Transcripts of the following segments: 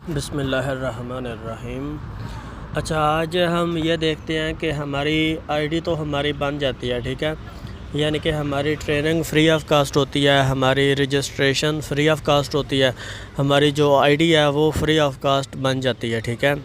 बिस्मिल्लाहिर्रहमानिर्रहीम। अच्छा, आज हम ये देखते हैं कि हमारी आईडी तो हमारी बन जाती है, ठीक है। यानी कि हमारी ट्रेनिंग फ्री ऑफ कास्ट होती है, हमारी रजिस्ट्रेशन फ्री ऑफ कास्ट होती है, हमारी जो आईडी है वो फ्री ऑफ कास्ट बन जाती है, ठीक है।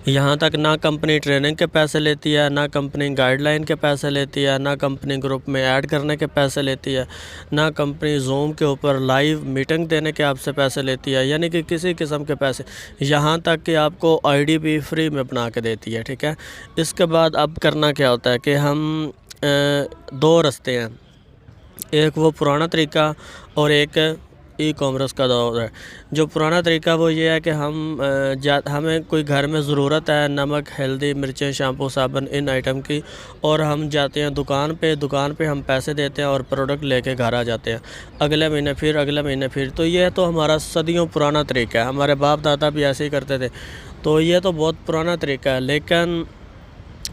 यहाँ तक ना कंपनी ट्रेनिंग के पैसे लेती है, ना कंपनी गाइडलाइन के पैसे लेती है, ना कंपनी ग्रुप में ऐड करने के पैसे लेती है, ना कंपनी जूम के ऊपर लाइव मीटिंग देने के आपसे पैसे लेती है, यानी कि किसी किस्म के पैसे। यहाँ तक कि आपको आईडी भी फ्री में बना के देती है, ठीक है। इसके बाद अब करना क्या होता है कि हम दो रास्ते हैं, एक वो पुराना तरीका और एक ई कॉमर्स का दौर है। जो पुराना तरीका वो ये है कि हमें कोई घर में ज़रूरत है नमक, हल्दी, मिर्चें, शैम्पू, साबुन, इन आइटम की, और हम जाते हैं दुकान पे हम पैसे देते हैं और प्रोडक्ट लेके घर आ जाते हैं। अगले महीने फिर। तो ये तो हमारा सदियों पुराना तरीका है, हमारे बाप दादा भी ऐसे ही करते थे। तो ये तो बहुत पुराना तरीका है, लेकिन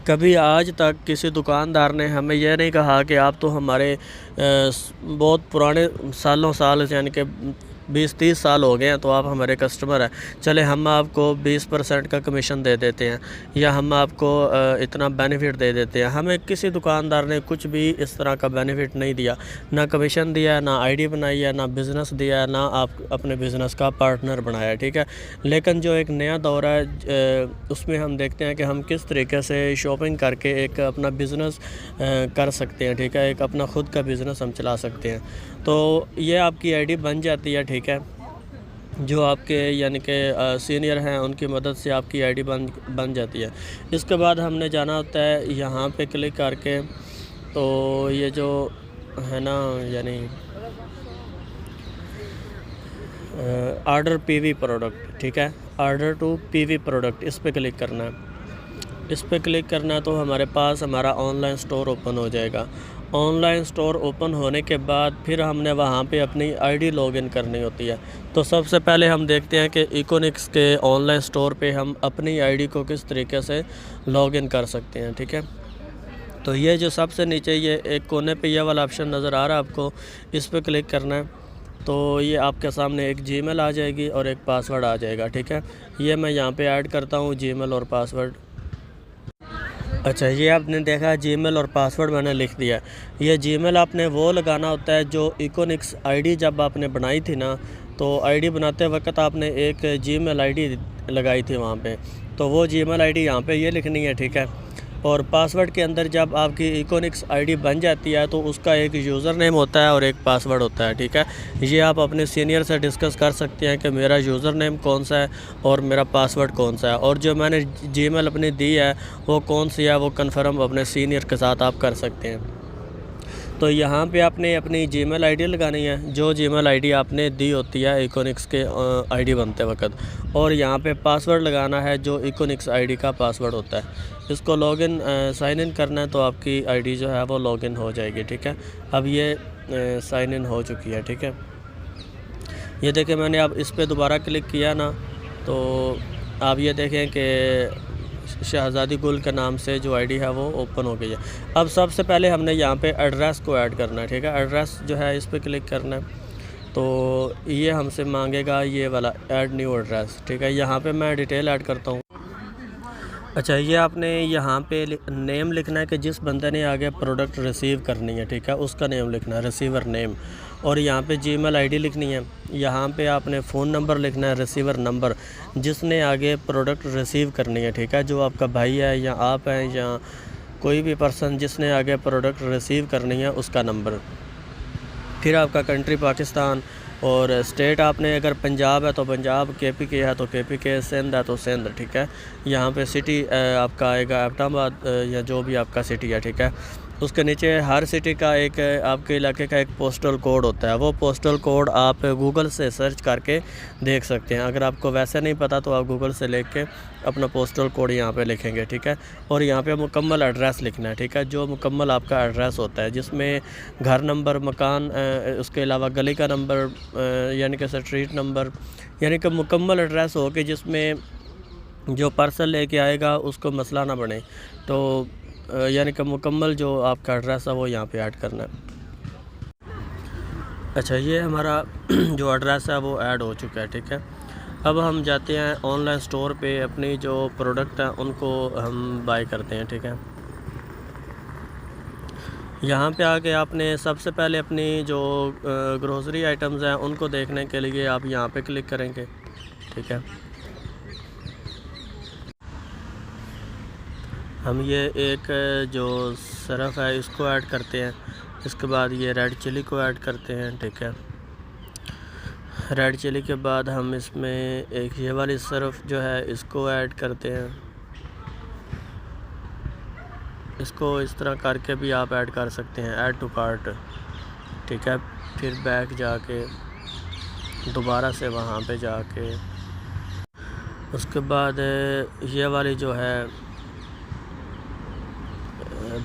कभी आज तक किसी दुकानदार ने हमें यह नहीं कहा कि आप तो हमारे बहुत पुराने साल यानी कि 20-30 साल हो गए हैं, तो आप हमारे कस्टमर हैं, चले हम आपको 20% का कमीशन दे देते हैं, या हम आपको इतना बेनिफिट दे देते हैं। हमें किसी दुकानदार ने कुछ भी इस तरह का बेनिफिट नहीं दिया, ना कमीशन दिया, ना आईडी बनाई है, ना बिज़नेस दिया, ना आप अपने बिज़नेस का पार्टनर बनाया, ठीक है। लेकिन जो एक नया दौर है उसमें हम देखते हैं कि हम किस तरीके से शॉपिंग करके एक अपना बिज़नेस कर सकते हैं, ठीक है। एक अपना ख़ुद का बिज़नेस हम चला सकते हैं। तो ये आपकी आईडी बन जाती है, ठीक है। जो आपके यानी कि सीनियर हैं उनकी मदद से आपकी आईडी बन जाती है। इसके बाद हमने जाना होता है यहाँ पे क्लिक करके, तो ये जो है ना यानी ऑर्डर पीवी प्रोडक्ट, ठीक है, ऑर्डर टू पीवी प्रोडक्ट, इस पर क्लिक करना है। इस पर क्लिक करना है तो हमारे पास हमारा ऑनलाइन स्टोर ओपन हो जाएगा। ऑनलाइन स्टोर ओपन होने के बाद फिर हमने वहाँ पे अपनी आईडी लॉगिन करनी होती है। तो सबसे पहले हम देखते हैं कि इकोनिक्स के ऑनलाइन स्टोर पे हम अपनी आईडी को किस तरीके से लॉगिन कर सकते हैं, ठीक है। तो ये जो सबसे नीचे ये एक कोने पे ये वाला ऑप्शन नज़र आ रहा है आपको, इस पर क्लिक करना है। तो ये आपके सामने एक जीमेल आ जाएगी और एक पासवर्ड आ जाएगा, ठीक है। ये मैं यहाँ पे ऐड करता हूँ जीमेल और पासवर्ड। अच्छा, ये आपने देखा जीमेल और पासवर्ड मैंने लिख दिया। ये जीमेल आपने वो लगाना होता है जो इकोनिक्स आईडी जब आपने बनाई थी ना, तो आईडी बनाते वक्त आपने एक जीमेल आईडी लगाई थी वहाँ पे, तो वो जीमेल आईडी यहाँ पे ये लिखनी है, ठीक है। और पासवर्ड के अंदर जब आपकी इकोनिक्स आईडी बन जाती है तो उसका एक यूज़र नेम होता है और एक पासवर्ड होता है, ठीक है। ये आप अपने सीनियर से डिस्कस कर सकते हैं कि मेरा यूज़र नेम कौन सा है और मेरा पासवर्ड कौन सा है, और जो मैंने जीमेल अपनी दी है वो कौन सी है, वो कंफर्म अपने सीनियर के साथ आप कर सकते हैं। तो यहाँ पे आपने अपनी जीमेल आईडी लगानी है, जो जीमेल आईडी आपने दी होती है इकोनिक्स के आईडी बनते वक्त, और यहाँ पे पासवर्ड लगाना है जो इकोनिक्स आईडी का पासवर्ड होता है। इसको लॉगिन साइन इन करना है तो आपकी आईडी जो है वो लॉगिन हो जाएगी, ठीक है। अब ये साइन इन हो चुकी है, ठीक है। ये देखें, मैंने अब इस पर दोबारा क्लिक किया ना, तो आप ये देखें कि शहज़ादी गुल के नाम से जो आईडी है वो ओपन हो गई है। अब सबसे पहले हमने यहाँ पे एड्रेस को ऐड करना है, ठीक है। एड्रेस जो है इस पर क्लिक करना है, तो ये हमसे मांगेगा ये वाला ऐड न्यू एड्रेस, ठीक है। यहाँ पे मैं डिटेल ऐड करता हूँ। अच्छा, ये आपने यहाँ पे नेम लिखना है कि जिस बंदे ने आगे प्रोडक्ट रिसीव करनी है, ठीक है, उसका नेम लिखना है, रिसीवर नेम। और यहाँ पे जीमेल आईडी लिखनी है। यहाँ पे आपने फ़ोन नंबर लिखना है, रिसीवर नंबर, जिसने आगे प्रोडक्ट रिसीव करनी है, ठीक है। जो आपका भाई है या आप हैं या कोई भी पर्सन जिसने आगे प्रोडक्ट रिसीव करनी है, उसका नंबर। फिर आपका कंट्री पाकिस्तान, और स्टेट आपने अगर पंजाब है तो पंजाब, KPK है तो KPK, सिंध है तो सिंध, ठीक है। यहाँ पे सिटी आपका आएगा एबटाबाद या जो भी आपका सिटी है, ठीक है। उसके नीचे हर सिटी का एक आपके इलाके का एक पोस्टल कोड होता है, वो पोस्टल कोड आप गूगल से सर्च करके देख सकते हैं। अगर आपको वैसे नहीं पता तो आप गूगल से लेके अपना पोस्टल कोड यहाँ पे लिखेंगे, ठीक है। और यहाँ पे मुकम्मल एड्रेस लिखना है, ठीक है, जो मुकम्मल आपका एड्रेस होता है, जिसमें घर नंबर, मकान, उसके अलावा गली का नंबर यानी कि स्ट्रीट नंबर, यानी कि मुकम्मल एड्रेस हो कि जिसमें जो पार्सल लेके आएगा उसको मसला ना बने। तो यानी कि मुकम्मल जो आपका एड्रेस है वो यहाँ पे ऐड करना है। अच्छा, ये हमारा जो एड्रेस है वो ऐड हो चुका है, ठीक है। अब हम जाते हैं ऑनलाइन स्टोर पे, अपनी जो प्रोडक्ट हैं उनको हम बाय करते हैं, ठीक है। यहाँ पे आके आपने सबसे पहले अपनी जो ग्रोसरी आइटम्स हैं उनको देखने के लिए आप यहाँ पे क्लिक करेंगे, ठीक है। हम ये एक जो सरफ है इसको ऐड करते हैं, इसके बाद ये रेड चिली को ऐड करते हैं, ठीक है। रेड चिली के बाद हम इसमें एक ये वाली सरफ जो है इसको ऐड करते हैं। इसको इस तरह करके भी आप ऐड कर सकते हैं, ऐड टू कार्ट, ठीक है। फिर बैक जाके दोबारा से वहाँ पे जाके उसके बाद ये वाली जो है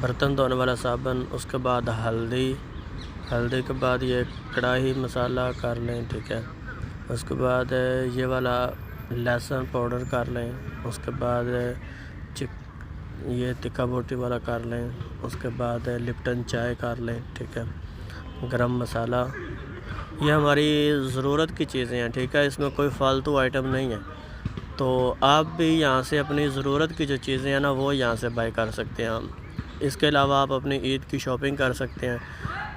बर्तन धोने वाला साबुन, उसके बाद हल्दी के बाद ये कढ़ाई मसाला कर लें, ठीक है। उसके बाद ये वाला लहसुन पाउडर कर लें, उसके बाद ये तिक्का बोटी वाला कर लें, उसके बाद लिप्टन चाय कर लें, ठीक है। गरम मसाला, ये हमारी ज़रूरत की चीज़ें हैं, ठीक है। इसमें कोई फ़ालतू आइटम नहीं है। तो आप भी यहाँ से अपनी ज़रूरत की जो चीज़ें हैं ना वो यहाँ से बाय कर सकते हैं। इसके अलावा आप अपनी ईद की शॉपिंग कर सकते हैं।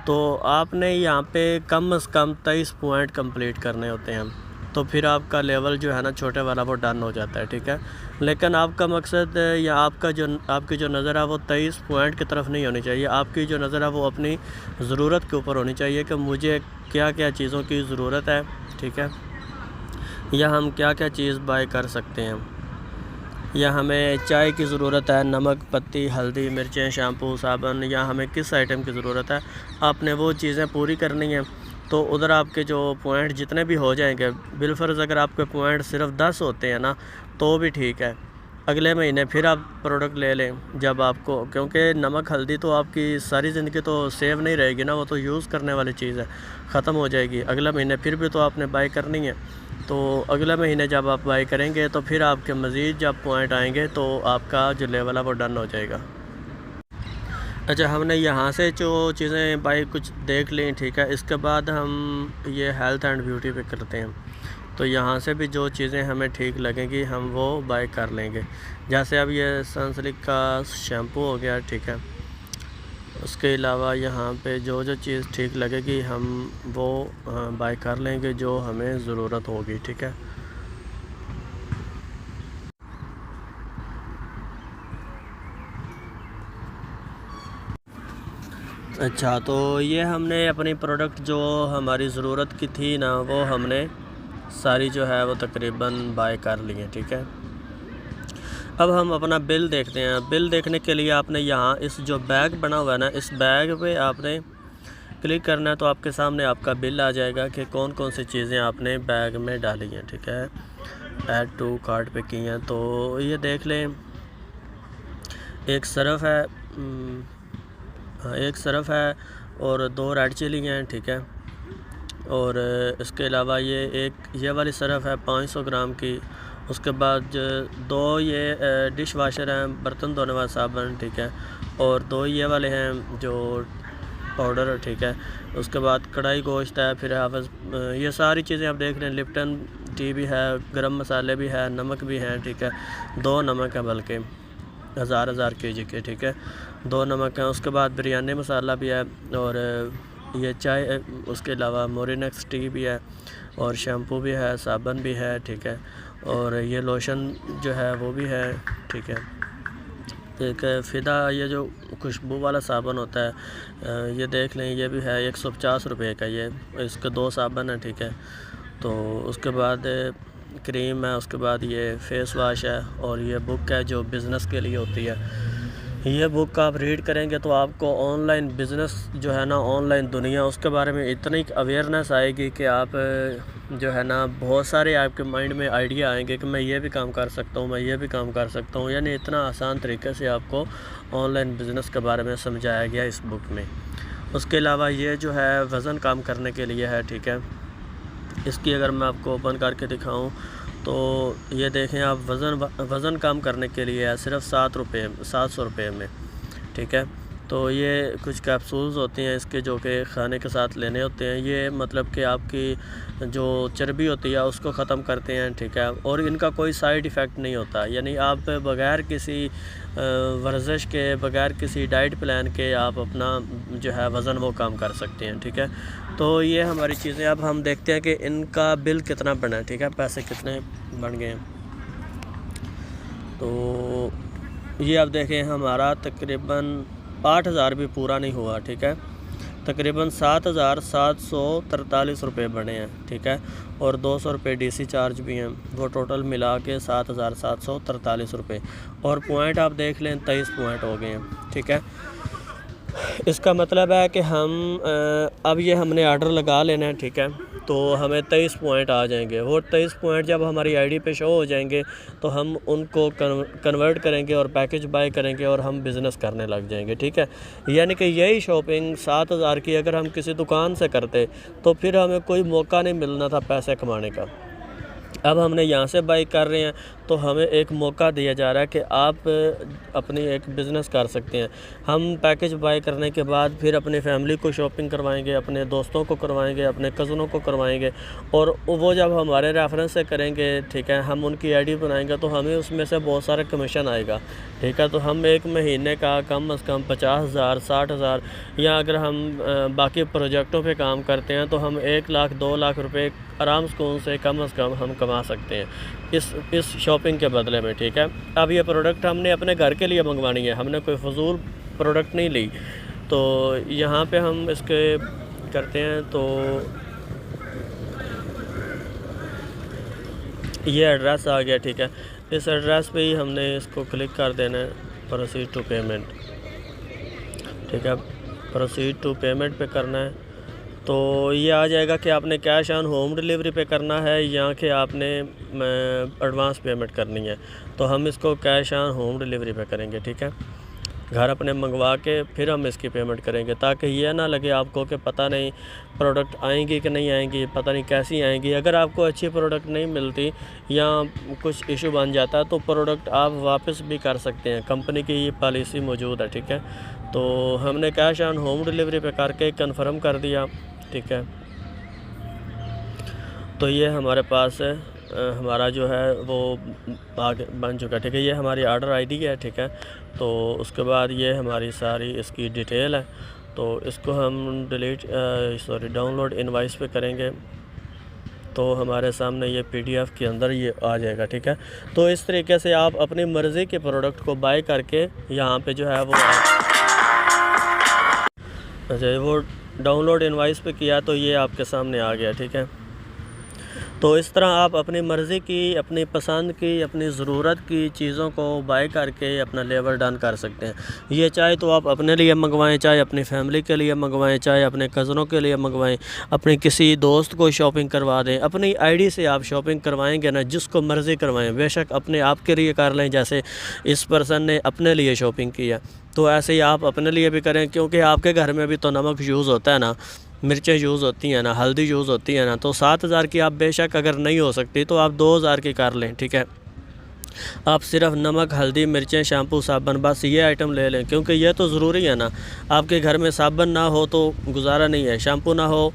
तो आपने यहाँ पे कम से कम 23 पॉइंट कंप्लीट करने होते हैं, तो फिर आपका लेवल जो है ना छोटे वाला वो डन हो जाता है, ठीक है। लेकिन आपका मकसद या आपकी जो नज़र है वो 23 पॉइंट की तरफ नहीं होनी चाहिए। आपकी जो नज़र है वो अपनी ज़रूरत के ऊपर होनी चाहिए कि मुझे क्या क्या चीज़ों की ज़रूरत है, ठीक है, या हम क्या क्या चीज़ बाय कर सकते हैं। या हमें चाय की ज़रूरत है, नमक, पत्ती, हल्दी, मिर्चें, शैम्पू, साबुन, या हमें किस आइटम की ज़रूरत है, आपने वो चीज़ें पूरी करनी है। तो उधर आपके जो पॉइंट जितने भी हो जाएंगे, बिलफर्ज़ अगर आपके पॉइंट सिर्फ 10 होते हैं ना तो भी ठीक है। अगले महीने फिर आप प्रोडक्ट ले लें जब आपको, क्योंकि नमक हल्दी तो आपकी सारी ज़िंदगी तो सेव नहीं रहेगी ना, वो तो यूज़ करने वाली चीज़ है, ख़त्म हो जाएगी। अगले महीने फिर भी तो आपने बाय करनी है। तो अगले महीने जब आप बाय करेंगे तो फिर आपके मज़ीद जब पॉइंट आएंगे तो आपका जो लेवल है वो डन हो जाएगा। अच्छा, हमने यहाँ से जो चीज़ें बाय कुछ देख ली, ठीक है। इसके बाद हम ये हेल्थ एंड ब्यूटी पे करते हैं। तो यहाँ से भी जो चीज़ें हमें ठीक लगेंगी हम वो बाय कर लेंगे। जैसे अब ये सनसिल्क का शैम्पू हो गया, ठीक है। उसके अलावा यहाँ पे जो चीज़ ठीक लगेगी हम वो बाय कर लेंगे जो हमें ज़रूरत होगी, ठीक है। अच्छा, तो ये हमने अपनी प्रोडक्ट जो हमारी ज़रूरत की थी ना वो हमने सारी जो है वो तकरीबन बाय कर ली है, ठीक है। अब हम अपना बिल देखते हैं। बिल देखने के लिए आपने यहाँ इस जो बैग बना हुआ है ना, इस बैग पे आपने क्लिक करना है तो आपके सामने आपका बिल आ जाएगा कि कौन कौन सी चीज़ें आपने बैग में डाली हैं, ठीक है, ऐड टू कार्ट पे की हैं। तो ये देख लें, एक सरफ़ है, एक सरफ़ है और 2 रेड चिली हैं, ठीक है। और इसके अलावा ये वाली सरफ़ है 500 ग्राम की। उसके बाद 2 ये डिश वाशर हैं, बर्तन धोने वाला साबुन, ठीक है। और 2 ये वाले हैं जो पाउडर, ठीक है। उसके बाद कढ़ाई गोश्त है, फिर हाफ़ज़, ये सारी चीज़ें आप देख रहे हैं। लिप्टन टी भी है, गरम मसाले भी है, नमक भी हैं, ठीक है। 2 नमक है, बल्कि हज़ार kg के, ठीक है, 2 नमक हैं। उसके बाद बिरयानी मसाला भी है, और ये चाय, उसके अलावा मोरिनेक्स टी भी है, और शैम्पू भी है, साबुन भी है, ठीक है। और ये लोशन जो है वो भी है, ठीक है। एक फ़िदा, ये जो खुशबू वाला साबुन होता है, ये देख लें, ये भी है 150 रुपये का। ये इसके 2 साबुन हैं, ठीक है। तो उसके बाद क्रीम है, उसके बाद ये फ़ेस वाश है, और ये बुक है जो बिज़नेस के लिए होती है। ये बुक आप रीड करेंगे तो आपको ऑनलाइन बिज़नेस जो है ना, ऑनलाइन दुनिया, उसके बारे में इतनी अवेयरनेस आएगी कि आप जो है ना बहुत सारे आपके माइंड में आइडिया आएंगे कि मैं ये भी काम कर सकता हूँ, मैं ये भी काम कर सकता हूँ। यानी इतना आसान तरीके से आपको ऑनलाइन बिज़नेस के बारे में समझाया गया इस बुक में। उसके अलावा ये जो है वज़न कम करने के लिए है, ठीक है। इसकी अगर मैं आपको ओपन करके दिखाऊं तो ये देखें आप, वज़न कम करने के लिए है सिर्फ 700 रुपये में, ठीक है। तो ये कुछ कैप्सूल्स होती हैं इसके जो कि खाने के साथ लेने होते हैं। ये मतलब कि आपकी जो चर्बी होती है उसको ख़त्म करते हैं, ठीक है। और इनका कोई साइड इफ़ेक्ट नहीं होता, यानी आप बग़ैर किसी वर्जिश के, बग़ैर किसी डाइट प्लान के आप अपना जो है वज़न वो कम कर सकते हैं, ठीक है। तो ये हमारी चीज़ें। अब हम देखते हैं कि इनका बिल कितना बना है, ठीक है, पैसे कितने बन गए हैं। तो ये आप देखें हमारा तकरीबन 8,000 भी पूरा नहीं हुआ, ठीक है। तकरीबन 7,743 रुपये बने हैं, ठीक है। और 200 रुपये DC चार्ज भी हैं, वो टोटल मिला के 7,743 रुपये। और पॉइंट आप देख लें 23 पॉइंट हो गए हैं, ठीक है। इसका मतलब है कि हम अब ये हमने आर्डर लगा लेना है, ठीक है। तो हमें 23 पॉइंट आ जाएंगे। वो 23 पॉइंट जब हमारी आईडी पे शो हो जाएंगे तो हम उनको कन्वर्ट करेंगे और पैकेज बाय करेंगे और हम बिज़नेस करने लग जाएंगे, ठीक है। यानी कि यही शॉपिंग 7,000 की अगर हम किसी दुकान से करते तो फिर हमें कोई मौका नहीं मिलना था पैसे कमाने का। अब हमने यहाँ से बाई कर रहे हैं तो हमें एक मौका दिया जा रहा है कि आप अपनी एक बिज़नेस कर सकते हैं। हम पैकेज बाई करने के बाद फिर अपनी फैमिली को शॉपिंग करवाएंगे, अपने दोस्तों को करवाएंगे, अपने कज़नों को करवाएंगे। और वो जब हमारे रेफरेंस से करेंगे, ठीक है, हम उनकी आईडी बनाएंगे तो हमें उसमें से बहुत सारा कमीशन आएगा, ठीक है। तो हम एक महीने का कम से कम 50,000, 60,000, या अगर हम बाकी प्रोजेक्टों पे काम करते हैं तो हम 1 लाख 2 लाख रुपए आराम से कम हम कमा सकते हैं इस शॉपिंग के बदले में, ठीक है। अब ये प्रोडक्ट हमने अपने घर के लिए मंगवानी है, हमने कोई फजूल प्रोडक्ट नहीं ली। तो यहाँ पे हम इसके करते हैं। तो ये एड्रेस आ गया, ठीक है। इस एड्रेस पे ही हमने इसको क्लिक कर देना है, प्रोसीड टू पेमेंट, ठीक है। प्रोसीड टू पेमेंट पे करना है। तो ये आ जाएगा कि आपने कैश ऑन होम डिलीवरी पे करना है या कि आपने एडवांस पेमेंट करनी है। तो हम इसको कैश ऑन होम डिलीवरी पे करेंगे, ठीक है। घर अपने मंगवा के फिर हम इसकी पेमेंट करेंगे, ताकि ये ना लगे आपको कि पता नहीं प्रोडक्ट आएंगी कि नहीं आएंगी, पता नहीं कैसी आएंगी। अगर आपको अच्छी प्रोडक्ट नहीं मिलती या कुछ इशू बन जाता तो प्रोडक्ट आप वापस भी कर सकते हैं, कंपनी की ये पॉलिसी मौजूद है, ठीक है। तो हमने कैश ऑन होम डिलीवरी पे करके कंफर्म कर दिया, ठीक है। तो ये हमारे पास हमारा जो है वो आगे बन चुका है, ठीक है। ये हमारी ऑर्डर आईडी है, ठीक है। तो उसके बाद ये हमारी सारी इसकी डिटेल है। तो इसको हम डाउनलोड इनवॉइस पे करेंगे तो हमारे सामने ये PDF के अंदर ये आ जाएगा, ठीक है। तो इस तरीके से आप अपनी मर्ज़ी के प्रोडक्ट को बाय करके यहाँ पे जो है वो वो डाउनलोड इनवॉइस पे किया तो ये आपके सामने आ गया, ठीक है। तो इस तरह आप अपनी मर्ज़ी की, अपनी पसंद की, अपनी ज़रूरत की चीज़ों को बाय करके अपना लेबर डन कर सकते हैं। ये चाहे तो आप अपने लिए मंगवाएं, चाहे अपनी फैमिली के लिए मंगवाएं, चाहे अपने कज़नों के लिए मंगवाएं, अपने किसी दोस्त को शॉपिंग करवा दें। अपनी आईडी से आप शॉपिंग करवाएंगे ना, जिसको मर्ज़ी करवाएं, बेशक अपने आप के लिए कर लें, जैसे इस पर्सन ने अपने लिए शॉपिंग की है तो ऐसे ही आप अपने लिए भी करें, क्योंकि आपके घर में भी तो नमक यूज़ होता है ना, मिर्चें यूज़ होती हैं ना, हल्दी यूज़ होती है ना। तो 7,000 की आप बेशक अगर नहीं हो सकती तो आप 2,000 की कर लें, ठीक है। आप सिर्फ नमक, हल्दी, मिर्चें, शैम्पू, साबुन, बस ये आइटम ले लें, क्योंकि ये तो ज़रूरी है ना। आपके घर में साबुन ना हो तो गुजारा नहीं है, शैम्पू ना हो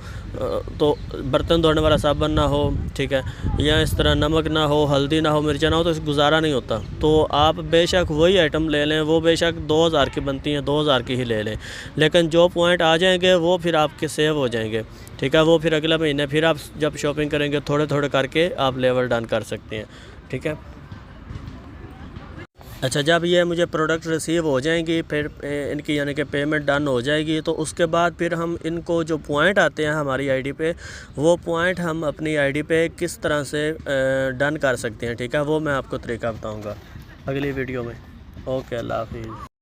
तो बर्तन धोने वाला साबुन ना हो, ठीक है, या इस तरह नमक ना हो, हल्दी ना हो, मिर्चा ना हो, तो इस गुजारा नहीं होता। तो आप बेशक वही आइटम ले लें, वो बेशक 2,000 की बनती हैं, 2,000 की ही ले लें। लेकिन जो पॉइंट आ जाएंगे वो फिर आपके सेव हो जाएंगे, ठीक है। वो फिर अगले महीने फिर आप जब शॉपिंग करेंगे थोड़े थोड़े करके आप लेवल डन कर सकते हैं, ठीक है। अच्छा, जब ये मुझे प्रोडक्ट रिसीव हो जाएंगी, फिर इनकी यानी कि पेमेंट डन हो जाएगी, तो उसके बाद फिर हम इनको जो पॉइंट आते हैं हमारी आईडी पे, वो पॉइंट हम अपनी आईडी पे किस तरह से डन कर सकते हैं, ठीक है। वो मैं आपको तरीका बताऊंगा अगली वीडियो में। ओके, अल्लाह हाफिज़।